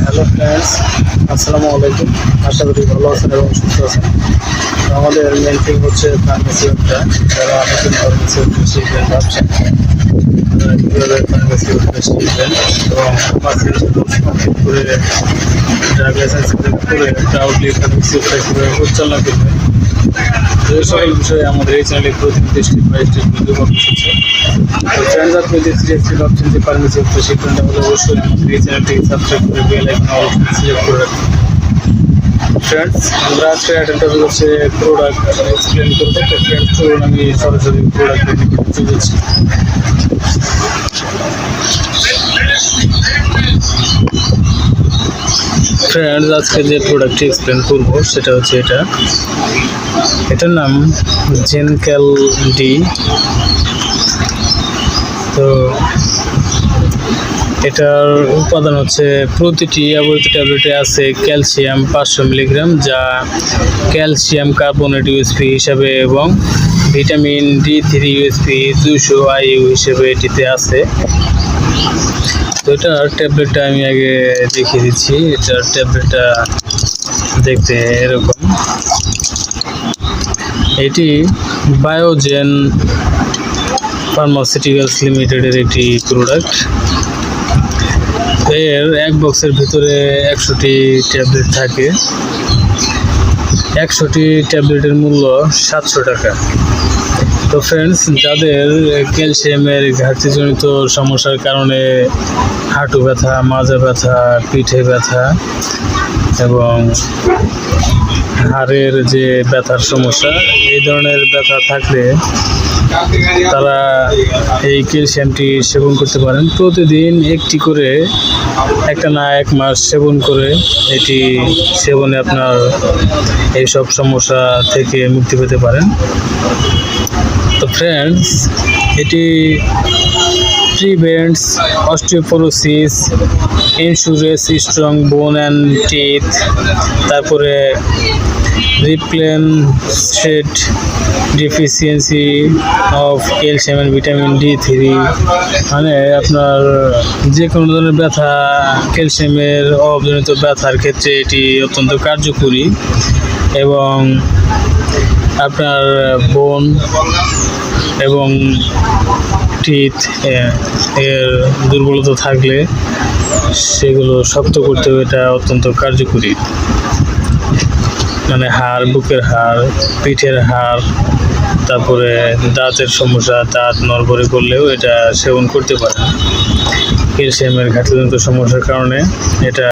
Hello friends, আসসালামু আলাইকুম। আশা করি ভালো আছেন এবং সুস্থ আছেন। তো আমাদের মেন থিং হচ্ছে ফার্মেসি উঠটা। যারা নতুন ফার্মেসি উঠতে শিখবেন ভাবছেন কীভাবে ফার্মেসি উঠতে শিখবেন এবং ফার্মেসি কোর্স কমপ্লিট করে ড্রাইভিং লাইসেন্স করে প্রাউডলি ফার্মেসি উঠটা কীভাবে পরিচালনা করবেন, এই সকল বিষয়ে আমাদের এই চ্যানেলে প্রতিনিধি step by step video publish হচ্ছে। তো ফ্রেন্ডস, আপনি যদি সিরিয়াসলি ভাবছেন যে ফার্মেসি উঠতে শিখবেন তাহলে অবশ্যই আমাদের এই চ্যানেলটি সাবস্ক্রাইব করে বেল আইকন অল সিলেক্ট করে রাখবেন। ফ্রেন্ডস, আমরা আজকে অ্যাটেন্ড হচ্ছে প্রোডাক্ট এক্সপ্লেন করবো। তো ফ্রেন্ডস, চলুন আমি সরাসরি প্রোডাক্ট চলে যাচ্ছি। ফ্রেন্ডস, আজকে যে প্রোডাক্টটি এক্সপ্লেন করব সেটা হচ্ছে এটার নাম জেনক্যাল ডি। তো এটার উপাদান হচ্ছে প্রতিটি ব্যবহৃত ট্যাবলেটে আছে ক্যালসিয়াম 500 মিলিগ্রাম, যা ক্যালসিয়াম কার্বনেট ইউএসপি হিসাবে এবং ভিটামিন D3 ইউএসপি 200 IU হিসেবে এটিতে আছে। তো এটার ট্যাবলেটটা আমি আগে দেখিয়ে দিচ্ছি। এটার ট্যাবলেটটা দেখতে এরকম। এটি বায়োজেন ফার্মাসিউটিক্যালস লিমিটেডের একটি প্রোডাক্ট। এর এক বক্সের ভিতরে 100টি ট্যাবলেট থাকে। 100টি ট্যাবলেটের মূল্য 700 টাকা। তো ফ্রেন্ডস, যাদের ক্যালসিয়ামের ঘাটতিজনিত সমস্যার কারণে হাঁটু ব্যথা, মাজা ব্যথা, পিঠে ব্যথা এবং হাড়ের যে ব্যথার সমস্যা, এই ধরনের ব্যথা থাকলে তারা এই ক্যালসিয়ামটি সেবন করতে পারেন। প্রতিদিন একটি করে একটানা 1 মাস সেবন করে এটি সেবনে আপনার এইসব সমস্যা থেকে মুক্তি পেতে পারেন। তো ফ্রেন্ডস, এটি prevents osteoporosis, ensures strong bone and teeth, তারপরে replenished deficiency of calcium and vitamin D3। মানে আপনার যে কোনো ধরনের ব্যথা, ক্যালসিয়ামের অভাবজনিত ব্যথার ক্ষেত্রে এটি অত্যন্ত কার্যকরী এবং আপনার বোন এবং টিথ এর দুর্বলতা থাকলে সেগুলো শক্ত করতেও এটা অত্যন্ত কার্যকরী। মানে হাড়, বুকের হাড়, পিঠের হাড়, তারপরে দাঁতের সমস্যা, দাঁত নড়বড়ে করলেও এটা সেবন করতে পারে। ক্যালসিয়ামের ঘাটতিজনিত সমস্যার কারণে এটা